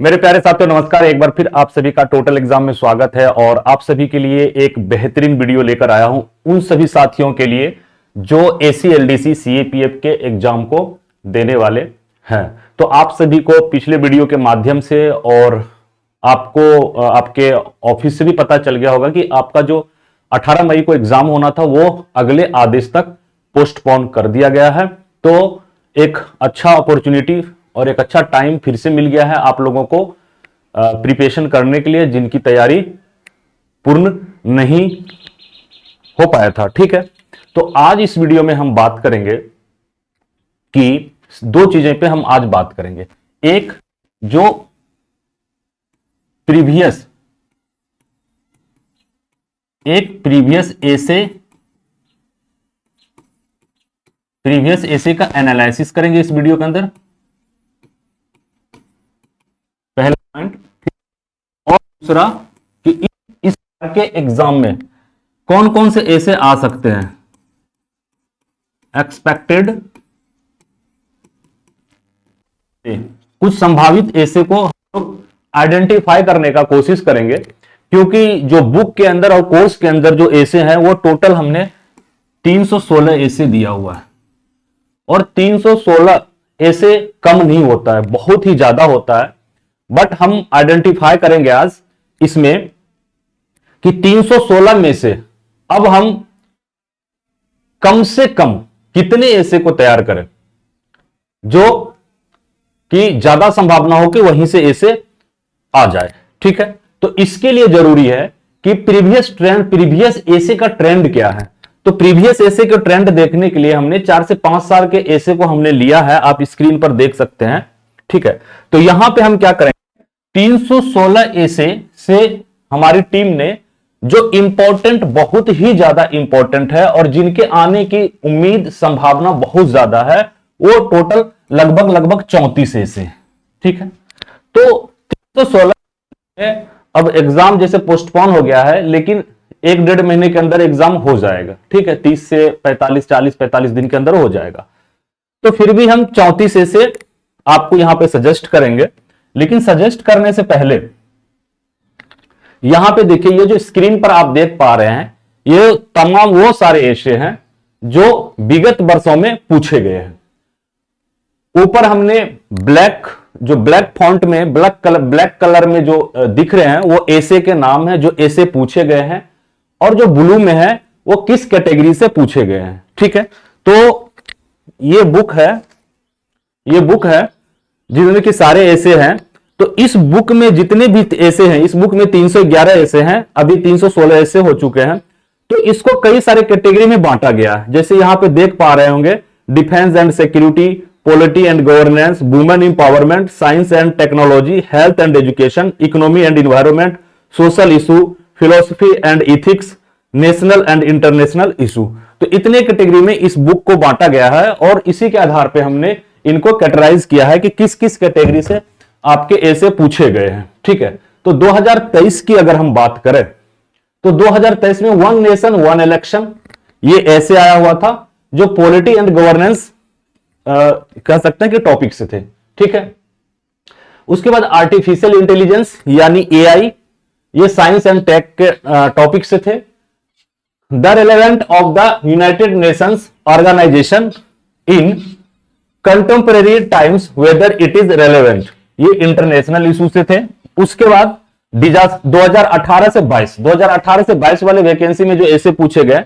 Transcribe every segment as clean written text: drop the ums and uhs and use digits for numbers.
मेरे प्यारे साथियों नमस्कार। एक बार फिर आप सभी का टोटल एग्जाम में स्वागत है और आप सभी के लिए एक बेहतरीन वीडियो लेकर आया हूं उन सभी साथियों के लिए जो ACLDC CAPF के एग्जाम को देने वाले हैं। तो आप सभी को पिछले वीडियो के माध्यम से और आपको आपके ऑफिस से भी पता चल गया होगा कि आपका जो 18 मई को एग्जाम होना था वो अगले आदेश तक पोस्टपोन कर दिया गया है। तो एक अच्छा अपॉर्चुनिटी और एक अच्छा टाइम फिर से मिल गया है आप लोगों को प्रिपरेशन करने के लिए जिनकी तैयारी पूर्ण नहीं हो पाया था। ठीक है, तो आज इस वीडियो में हम बात करेंगे कि दो चीजें पे हम आज बात करेंगे। एक जो प्रीवियस एसे का एनालिसिस करेंगे इस वीडियो के अंदर, पहला पॉइंट। और दूसरा कि इस के एग्जाम में कौन कौन से ऐसे आ सकते हैं, एक्सपेक्टेड कुछ संभावित ऐसे को हम लोग आइडेंटिफाई करने का कोशिश करेंगे, क्योंकि जो बुक के अंदर और कोर्स के अंदर जो ऐसे हैं वो टोटल हमने 316 ऐसे दिया हुआ है और 316 ऐसे कम नहीं होता है, बहुत ही ज्यादा होता है। बट हम आइडेंटिफाई करेंगे आज इसमें कि 316 में से अब हम कम से कम कितने ऐसे को तैयार करें जो कि ज्यादा संभावना हो कि वहीं से ऐसे आ जाए। ठीक है, तो इसके लिए जरूरी है कि प्रीवियस ऐसे का ट्रेंड क्या है। तो प्रीवियस ऐसे के ट्रेंड देखने के लिए हमने 4 से 5 साल के ऐसे को हमने लिया है, आप स्क्रीन पर देख सकते हैं। ठीक है, तो यहां पे हम क्या करेंगे, 316 ऐसे से हमारी टीम ने जो इंपॉर्टेंट, बहुत ही ज्यादा इंपॉर्टेंट है और जिनके आने की उम्मीद संभावना बहुत ज्यादा है, वो टोटल लगभग 34 ऐसे। ठीक है, तो 316 अब एग्जाम जैसे पोस्टपोन हो गया है, लेकिन 1-1.5 महीने के अंदर एग्जाम हो जाएगा। ठीक है, 30 से 40-45 दिन के अंदर हो जाएगा। तो फिर भी हम 34 ऐसे आपको यहां पे सजेस्ट करेंगे, लेकिन सजेस्ट करने से पहले यहां पे देखिए, ये जो स्क्रीन पर आप देख पा रहे हैं ये तमाम वो सारे ऐसे हैं जो विगत वर्षों में पूछे गए हैं। ऊपर हमने ब्लैक फॉन्ट में ब्लैक कलर में जो दिख रहे हैं वो ऐसे के नाम है जो ऐसे पूछे गए हैं, और जो ब्लू में है वो किस कैटेगरी से पूछे गए हैं। ठीक है, तो ये बुक है जिसमें कि सारे ऐसे हैं। तो इस बुक में जितने भी ऐसे हैं, इस बुक में 311 ऐसे हैं, अभी 316 ऐसे हो चुके हैं। तो इसको कई सारे कैटेगरी में बांटा गया है, जैसे यहां पे देख पा रहे होंगे, defence and security, polity and governance, women empowerment, science and technology, health and education, economy and environment, social issue, philosophy and ethics, national and international issue. तो इतने कैटेगरी में इस बुक को बांटा गया है और इसी के आधार पर हमने इनको कैटेगराइज किया है कि किस किस कैटेगरी से आपके ऐसे पूछे गए हैं। ठीक है, तो 2023 की अगर हम बात करें तो 2023 में वन नेशन वन इलेक्शन ये ऐसे आया हुआ था, जो पॉलिटी एंड गवर्नेंस कह सकते हैं कि टॉपिक से थे। ठीक है, उसके बाद आर्टिफिशियल इंटेलिजेंस यानी AI, ये साइंस एंड टेक के टॉपिक से थे। The relevant of the United Nations organization in contemporary times whether it is relevant, ये इंटरनेशनल इशू से थे। उसके बाद 2018 से 22 वाले वैकेंसी में जो ऐसे पूछे गए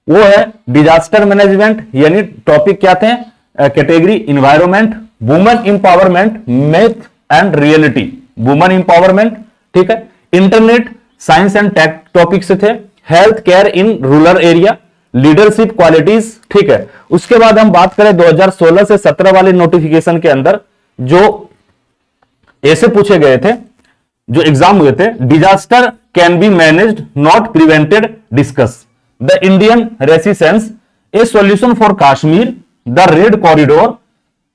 वो है डिजास्टर मैनेजमेंट, यानी टॉपिक क्या थे, category environment, women empowerment, math and reality, women empowerment. ठीक है, internet, science and tech topic से थे। Health care in rural area, leadership qualities. ठीक है, उसके बाद हम बात करें 2016 से 17 वाले नोटिफिकेशन के अंदर जो ऐसे पूछे गए थे, जो एग्जाम हुए थे, disaster can be managed not prevented, discuss the Indian resistance, A solution for Kashmir, the red corridor,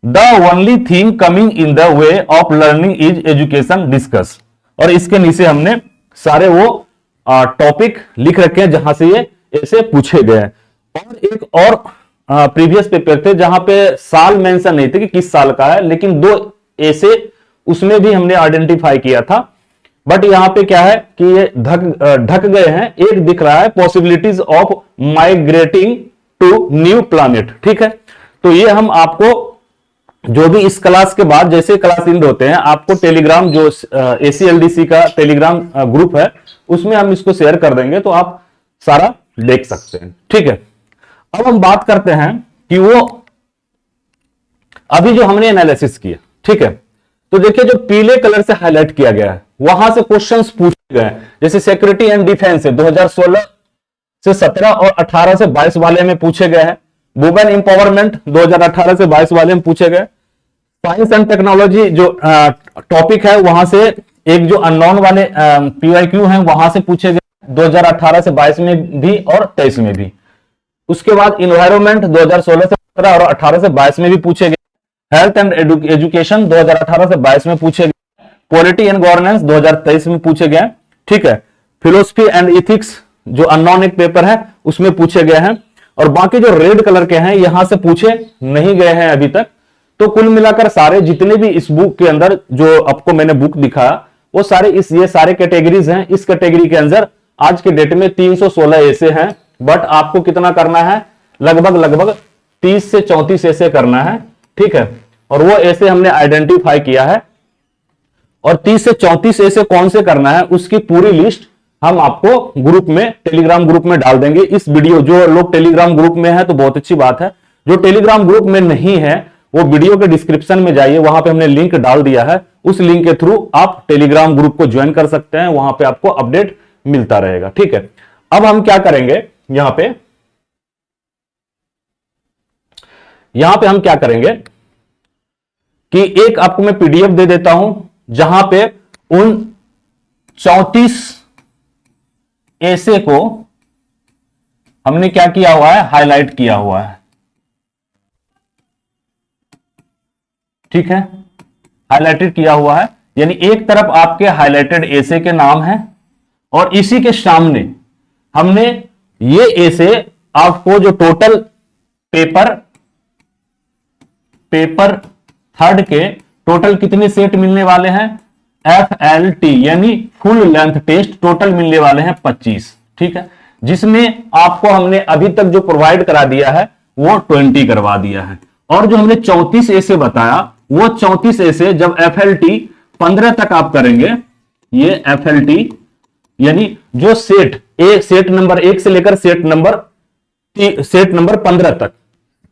the only thing coming in the way of learning is education, discuss. और इसके नीचे हमने सारे वो टॉपिक लिख रखे हैं जहां से ये ऐसे पूछे गए हैं। और एक और प्रीवियस पेपर थे जहां पे साल मेंशन नहीं थे कि किस साल का है, लेकिन दो ऐसे उसमें भी हमने आइडेंटिफाई किया था, बट यहां पे क्या है कि ये ढक गए हैं। एक दिख रहा है possibilities of migrating to new planet, ठीक है। तो ये हम आपको जो भी इस क्लास के बाद जैसे क्लास एंड होते हैं, आपको टेलीग्राम जो ACLDC का टेलीग्राम ग्रुप है उसमें हम इसको शेयर कर देंगे, तो आप सारा देख सकते हैं, ठीक है। अब हम बात करते हैं कि वो अभी जो हमने एनालिसिस किया, ठीक है, तो देखिए जो पीले कलर से हाईलाइट किया गया है वहां से क्वेश्चंस पूछे गए हैं। जैसे सिक्योरिटी एंड डिफेंस है 2016 से 17 और 18 से 22 वाले में पूछे गए हैं। वुमेन इंपावरमेंट 2018 से 22 वाले में पूछे गए। साइंस एंड टेक्नोलॉजी जो टॉपिक है वहां से एक जो अननोन वाले PYQ हैं वहां से पूछे गए 2018 से 22 में भी और 23 में भी। उसके बाद इन्वायरमेंट 2016 से 17 और 18 से 22 में भी पूछे गए। हेल्थ एंड एजुकेशन 2018 से 22 में पूछे गए। पॉलिटी एंड गवर्नेंस 2023 में पूछे गए, ठीक है। फिलोसफी एंड इथिक्स जो अननोन एक पेपर है उसमें पूछे गए हैं। और बाकी जो रेड कलर के हैं यहां से पूछे नहीं गए हैं अभी तक। तो कुल मिलाकर सारे जितने भी इस बुक के अंदर जो आपको मैंने बुक दिखाया वो सारे ये सारे कैटेगरीज हैं। इस कैटेगरी के अंदर आज के डेट में 316 ऐसे हैं, बट आपको कितना करना है, लगभग 30 से 34 ऐसे करना है, ठीक है। और वो ऐसे हमने आइडेंटिफाई किया है और 30 से 34 ऐसे कौन से करना है उसकी पूरी लिस्ट हम आपको ग्रुप में, टेलीग्राम ग्रुप में डाल देंगे। इस वीडियो जो लोग टेलीग्राम ग्रुप में है तो बहुत अच्छी बात है, जो टेलीग्राम ग्रुप में नहीं है वो वीडियो के डिस्क्रिप्शन में जाइए, वहां पे हमने लिंक डाल दिया है। उस लिंक के थ्रू आप टेलीग्राम ग्रुप को ज्वाइन कर सकते हैं, वहां पे आपको अपडेट मिलता रहेगा, ठीक है। अब हम क्या करेंगे, यहां पे हम क्या करेंगे कि एक आपको मैं PDF दे देता हूं जहां पे उन 34 ऐसे को हमने क्या किया हुआ है, हाईलाइट किया हुआ है, ठीक है। हाईलाइटेड किया हुआ है, यानी एक तरफ आपके हाईलाइटेड ऐसे के नाम है और इसी के सामने हमने ये ऐसे आपको जो टोटल पेपर थर्ड के टोटल कितने सेट मिलने वाले हैं, FLT यानी फुल लेंथ टेस्ट टोटल मिलने वाले हैं 25, ठीक है। जिसमें आपको हमने अभी तक जो प्रोवाइड करा दिया है वो 20 करवा दिया है। और जो हमने 34 ऐसे बताया वो 34 ऐसे जब FLT 15 तक आप करेंगे, ये FLT यानी जो सेट नंबर 1 से लेकर सेट नंबर 15 तक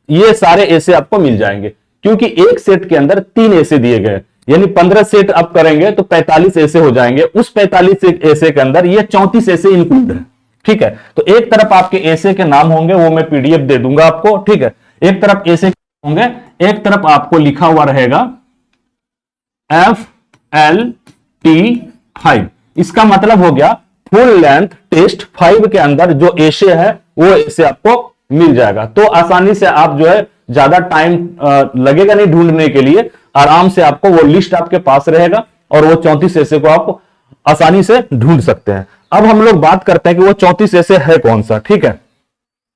ये सारे ऐसे आपको मिल जाएंगे, क्योंकि एक सेट के अंदर 3 ऐसे दिए गए, यानी 15 सेट आप करेंगे तो 45 ऐसे हो जाएंगे। उस 45 ऐसे के अंदर ये 34 ऐसे इंक्लूड है, ठीक है। तो एक तरफ आपके ऐसे के नाम होंगे, वो मैं PDF दे दूंगा आपको, ठीक है। एक तरफ ऐसे होंगे, एक तरफ आपको लिखा हुआ रहेगा FLT5। इसका मतलब हो गया फुल लेंथ टेस्ट 5 के अंदर जो ऐसे है वो ऐसे आपको मिल जाएगा। तो आसानी से आप जो है ज्यादा टाइम लगेगा नहीं ढूंढने के लिए, आराम से आपको वो लिस्ट आपके पास रहेगा और वो 34 ऐसे को आप आसानी से ढूंढ सकते हैं। अब हम लोग बात करते हैं कि वो 34 ऐसे है कौन सा, ठीक है।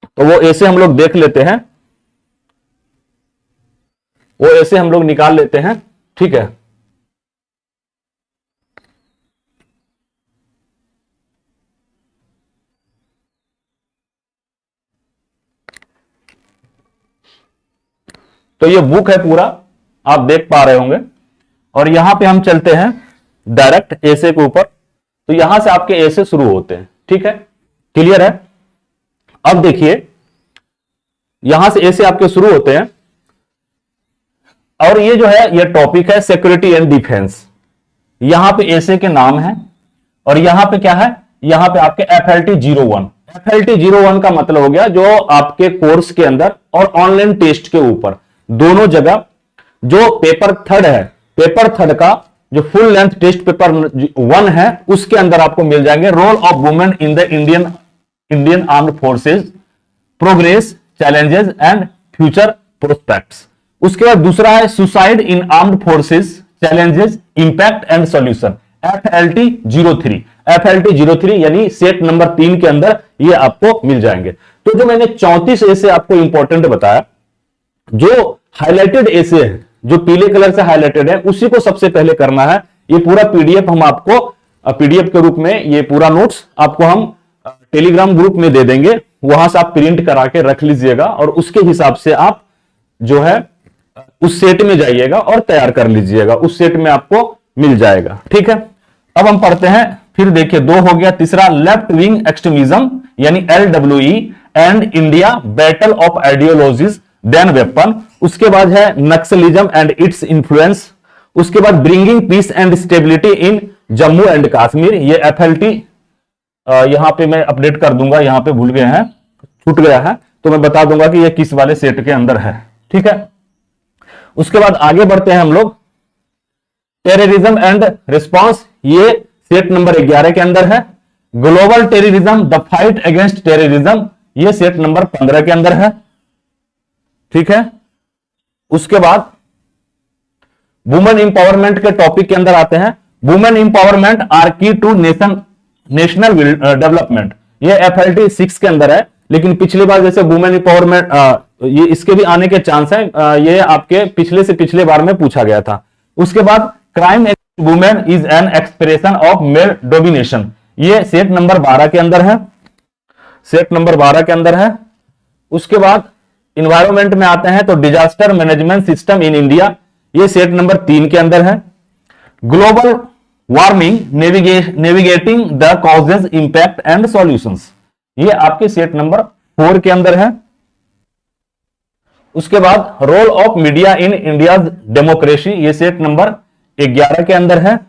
तो वो ऐसे हम लोग देख लेते हैं, वो ऐसे हम लोग निकाल लेते हैं, ठीक है। तो ये बुक है पूरा, आप देख पा रहे होंगे। और यहां पे हम चलते हैं डायरेक्ट ऐसे के ऊपर, तो यहां से आपके ऐसे शुरू होते हैं, ठीक है, क्लियर है। अब देखिए यहां से ऐसे आपके शुरू होते हैं और ये जो है ये टॉपिक है सिक्योरिटी एंड डिफेंस। यहां पे ऐसे के नाम है और यहां पे क्या है, यहां पे आपके FLT01। FLT01 का मतलब हो गया जो आपके कोर्स के अंदर और ऑनलाइन टेस्ट के ऊपर दोनों जगह जो पेपर थर्ड है, पेपर थर्ड का जो फुल लेंथ टेस्ट पेपर 1 है उसके अंदर आपको मिल जाएंगे role of women in the Indian armed forces, progress, challenges and future prospects. उसके बाद दूसरा है suicide in armed forces, challenges, impact and solution, FLT03। FLT03 यानी सेट नंबर 3 के अंदर ये आपको मिल जाएंगे। तो जो मैंने 34 ऐसे आपको इंपॉर्टेंट बताया, जो हाईलाइटेड ऐसे है जो पीले कलर से हाईलाइटेड है उसी को सबसे पहले करना है। ये पूरा पीडीएफ हम आपको पीडीएफ के रूप में, ये पूरा नोट्स आपको हम टेलीग्राम ग्रुप में दे देंगे, वहां से आप प्रिंट करा के रख लीजिएगा और उसके हिसाब से आप जो है उस सेट में जाइएगा और तैयार कर लीजिएगा, उस सेट में आपको मिल जाएगा। ठीक है, अब हम पढ़ते हैं, फिर देखिए 2 हो गया। तीसरा, लेफ्ट विंग एक्सट्रीमिज्म यानी LWE and India battle of ideologies then weapon. उसके बाद है नक्सलिज्म एंड इट्स इन्फ्लुएंस। उसके बाद bringing peace and stability in Jammu and Kashmir, ये FLT यहां पे मैं अपडेट कर दूंगा, यहां पे भूल गए हैं, छूट गया है तो मैं बता दूंगा कि ये किस वाले सेट के अंदर है। ठीक है, उसके बाद आगे बढ़ते हैं हम लोग, टेररिज्म एंड रिस्पांस, ये सेट नंबर 11 के अंदर है। Global terrorism the fight against terrorism, ये सेट नंबर 15 के अंदर है। ठीक है, उसके बाद वुमेन इंपावरमेंट के टॉपिक के अंदर आते हैं। वुमेन इंपावरमेंट आर की टू नेशनल डेवलपमेंट, ये FLT 6 के अंदर है, लेकिन पिछली बार जैसे वुमेन इंपावरमेंट ये इसके भी आने के चांस है, ये आपके पिछले से पिछले बार में पूछा गया था। उसके बाद crime against women is an expression of male domination, ये सेट नंबर 12 के अंदर है, सेट नंबर 12 के अंदर है। उसके बाद इन्वायरमेंट में आते हैं तो disaster management system in India, ये सेट नंबर 3 के अंदर है। Global warming navigating the causes impact and solutions, ये आपके सेट नंबर 4 के अंदर है। उसके बाद role of media in India democracy, ये सेट नंबर 11 के अंदर है।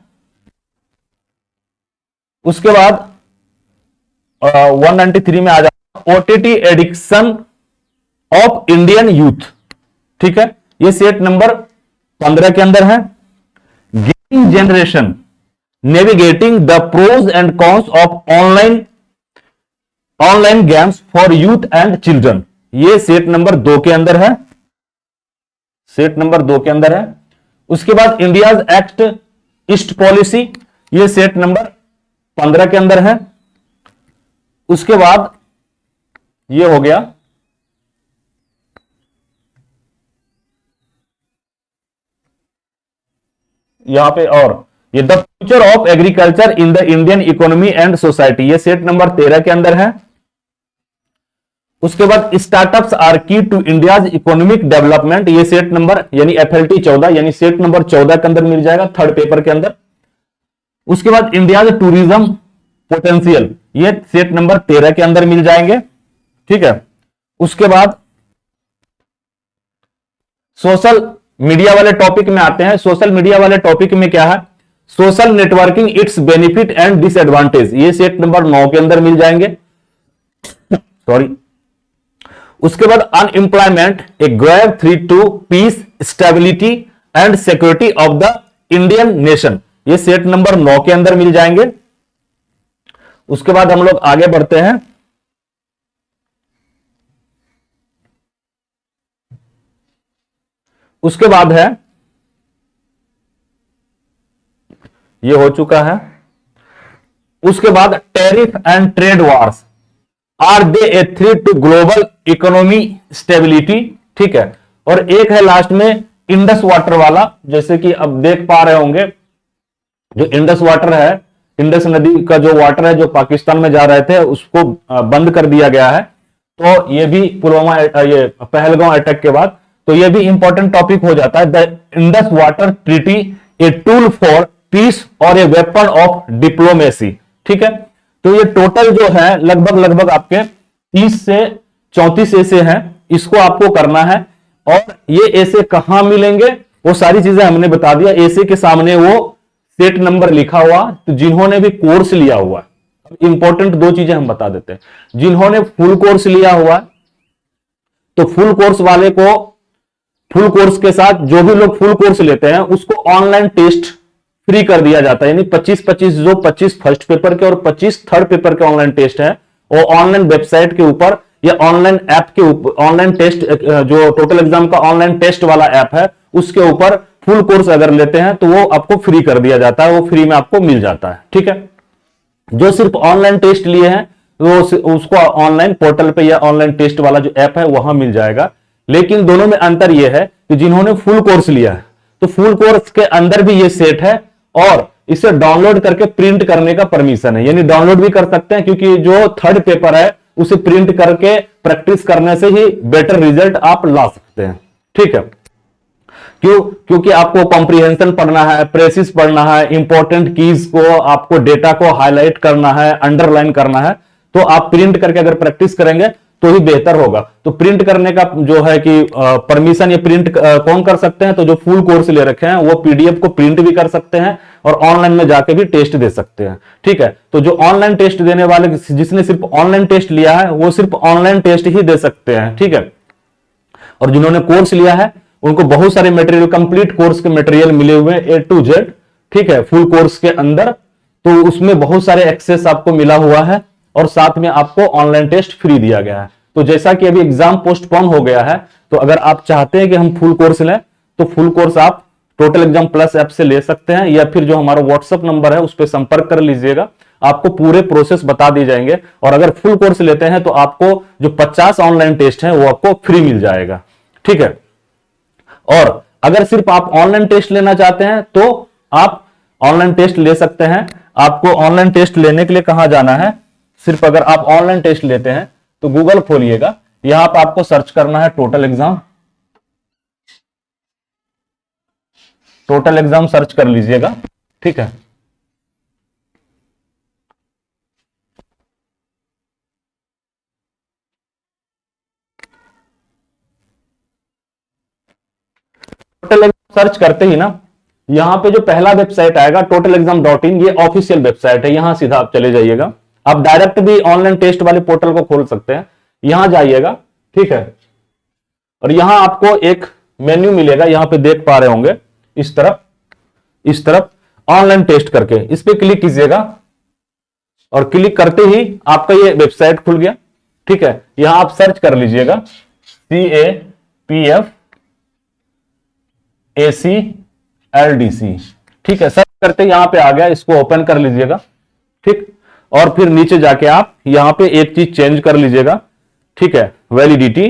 उसके बाद 193 में आ जाता OTT addiction of Indian youth, ठीक है, ये सेट नंबर 15 के अंदर है। Gaming generation navigating the pros and cons of online games for youth and children, ये सेट नंबर 2 के अंदर है, सेट नंबर 2 के अंदर है। उसके बाद इंडियाज एक्ट ईस्ट पॉलिसी, ये सेट नंबर 15 के अंदर है। उसके बाद ये हो गया यहां पे, और ये the future of agriculture in the Indian economy and society, ये सेट नंबर 13 के अंदर है। उसके बाद स्टार्टअप्स आर की टू इंडियाज इकोनॉमिक डेवलपमेंट, ये सेट नंबर यानी FLT 14 यानी सेट नंबर 14 के अंदर मिल जाएगा, थर्ड पेपर के अंदर। उसके बाद इंडियाज टूरिज्म पोटेंशियल, ये सेट नंबर 13 के अंदर मिल जाएंगे। ठीक है, उसके बाद सोशल मीडिया वाले टॉपिक में आते हैं। सोशल मीडिया वाले टॉपिक में क्या है, social networking its benefit and disadvantage, ये सेट नंबर 9 के अंदर मिल जाएंगे, सॉरी। उसके बाद unemployment a grave threat to peace stability and security of the Indian nation, ये सेट नंबर 9 के अंदर मिल जाएंगे। उसके बाद हम लोग आगे बढ़ते हैं, उसके बाद है, ये हो चुका है। उसके बाद tariff and trade wars are they a threat to global economy stability, ठीक है। और एक है लास्ट में इंडस वाटर वाला, जैसे कि अब देख पा रहे होंगे जो इंडस वाटर है, इंडस नदी का जो वाटर है जो पाकिस्तान में जा रहे थे उसको बंद कर दिया गया है। तो ये भी पुलवामा ये पहलगांव अटैक के बाद, तो ये भी इंपॉर्टेंट टॉपिक हो जाता है। The Indus water treaty a tool for piece और ए वेपन ऑफ डिप्लोमेसी, ठीक है। तो ये टोटल जो है लगभग आपके 30 से 34 ऐसे हैं, इसको आपको करना है। और ये ऐसे कहां मिलेंगे वो सारी चीजें हमने बता दिया। ऐसे के सामने वो सेट नंबर लिखा हुआ, तो जिन्होंने भी कोर्स लिया हुआ है, इंपॉर्टेंट 2 चीजें हम बता देते हैं। जिन्होंने फुल कोर्स लिया हुआ है, तो फुल कोर्स वाले को फुल कोर्स के साथ जो भी लोग फुल कोर्स लेते हैं उसको ऑनलाइन टेस्ट फ्री कर दिया जाता है। यानी 25 जो 25 फर्स्ट पेपर के और 25 थर्ड पेपर के ऑनलाइन टेस्ट है, वो ऑनलाइन वेबसाइट के ऊपर या ऑनलाइन ऐप के ऊपर, ऑनलाइन टेस्ट जो टोटल एग्जाम का ऑनलाइन टेस्ट वाला ऐप है उसके ऊपर फुल कोर्स अगर लेते हैं तो वो आपको फ्री कर दिया जाता है, वो फ्री में आपको मिल जाता है, ठीक है। जो सिर्फ ऑनलाइन टेस्ट लिए हैं वो उसको ऑनलाइन पोर्टल पे या ऑनलाइन टेस्ट वाला जो ऐप है वहां मिल जाएगा। लेकिन दोनों में अंतर यह है कि जिन्होंने फुल कोर्स लिया है तो फुल कोर्स के अंदर भी ये सेट है और इसे डाउनलोड करके प्रिंट करने का परमिशन है, यानी डाउनलोड भी कर सकते हैं, क्योंकि जो थर्ड पेपर है उसे प्रिंट करके प्रैक्टिस करने से ही बेटर रिजल्ट आप ला सकते हैं। ठीक है, क्योंकि आपको कॉम्प्रिहेंशन पढ़ना है, प्रेसिस पढ़ना है, इंपॉर्टेंट कीज को आपको डेटा को हाईलाइट करना है, अंडरलाइन करना है, तो आप प्रिंट करके अगर प्रैक्टिस करेंगे तो ही बेहतर होगा। तो प्रिंट करने का जो है कि परमिशन ये प्रिंट कौन कर सकते हैं, तो जो फुल कोर्स ले रखे हैं वो पीडीएफ को प्रिंट भी कर सकते हैं और ऑनलाइन में जाके भी टेस्ट दे सकते हैं। ठीक है, तो जो ऑनलाइन टेस्ट देने वाले, जिसने सिर्फ ऑनलाइन टेस्ट लिया है वो सिर्फ ऑनलाइन टेस्ट ही दे सकते हैं। ठीक है, और जिन्होंने कोर्स लिया है उनको बहुत सारे मटेरियल, कंप्लीट कोर्स के मटेरियल मिले हुए हैं A to Z। ठीक है, फुल कोर्स के अंदर, तो उसमें बहुत सारे एक्सेस आपको मिला हुआ है और साथ में आपको ऑनलाइन टेस्ट फ्री दिया गया है। तो जैसा कि अभी एग्जाम पोस्टपोन हो गया है, तो अगर आप चाहते हैं कि हम फुल कोर्स लें तो फुल कोर्स आप टोटल एग्जाम प्लस ऐप से ले सकते हैं, या फिर जो हमारा व्हाट्सएप नंबर है उस पर संपर्क कर लीजिएगा, आपको पूरे प्रोसेस बता दी जाएंगे। और अगर फुल कोर्स लेते हैं तो आपको जो 50 ऑनलाइन टेस्ट है वो आपको फ्री मिल जाएगा। ठीक है, और अगर सिर्फ आप ऑनलाइन टेस्ट लेना चाहते हैं तो आप ऑनलाइन टेस्ट ले सकते हैं। आपको ऑनलाइन टेस्ट लेने के लिए कहां जाना है, सिर्फ अगर आप ऑनलाइन टेस्ट लेते हैं तो गूगल खोलिएगा, यहां पर आपको सर्च करना है total exam. Total exam search कर लीजिएगा। ठीक है, टोटल एग्जाम सर्च करते ही ना यहां पे जो पहला वेबसाइट आएगा totaleexam.in, ये ऑफिशियल वेबसाइट है, यहां सीधा आप चले जाइएगा। आप डायरेक्ट भी ऑनलाइन टेस्ट वाले पोर्टल को खोल सकते हैं, यहां जाइएगा। ठीक है, और यहां आपको एक मेन्यू मिलेगा, यहां पे देख पा रहे होंगे इस तरफ ऑनलाइन टेस्ट करके, इस पे क्लिक कीजिएगा और क्लिक करते ही आपका ये वेबसाइट खुल गया। ठीक है, यहां आप सर्च कर लीजिएगा CAPF ACLDC। ठीक है, सर्च करते यहां पे आ गया, इसको ओपन कर लीजिएगा। ठीक, और फिर नीचे जाके आप यहां पे एक चीज चेंज कर लीजिएगा। ठीक है, वैलिडिटी।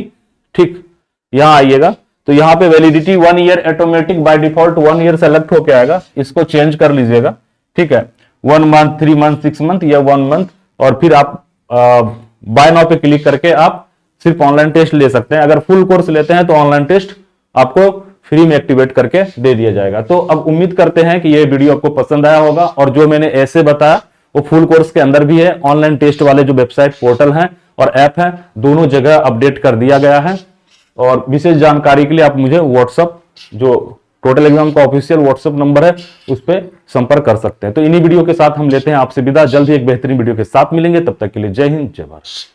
ठीक, यहां आइएगा तो यहां पे validity 1 year automatic by default 1 year select होके आएगा, इसको चेंज कर लीजिएगा। ठीक है, 1 मंथ, 3 मंथ, 6 मंथ या 1 मंथ, और फिर आप बाय नाउ पे क्लिक करके आप सिर्फ ऑनलाइन टेस्ट ले सकते हैं। अगर फुल कोर्स लेते हैं तो ऑनलाइन टेस्ट आपको फ्री में एक्टिवेट करके दे दिया जाएगा। तो अब उम्मीद करते हैं कि ये वीडियो आपको पसंद आया होगा, और जो मैंने ऐसे बताया वो फुल कोर्स के अंदर भी है, ऑनलाइन टेस्ट वाले जो वेबसाइट पोर्टल हैं और ऐप है दोनों जगह अपडेट कर दिया गया है। और विशेष जानकारी के लिए आप मुझे व्हाट्सएप, जो टोटल एग्जाम का ऑफिशियल व्हाट्सएप नंबर है, उस पर संपर्क कर सकते हैं। तो इन्हीं वीडियो के साथ हम लेते हैं आपसे विदा, जल्द ही एक बेहतरीन वीडियो के साथ मिलेंगे, तब तक के लिए जय हिंद, जय भारत।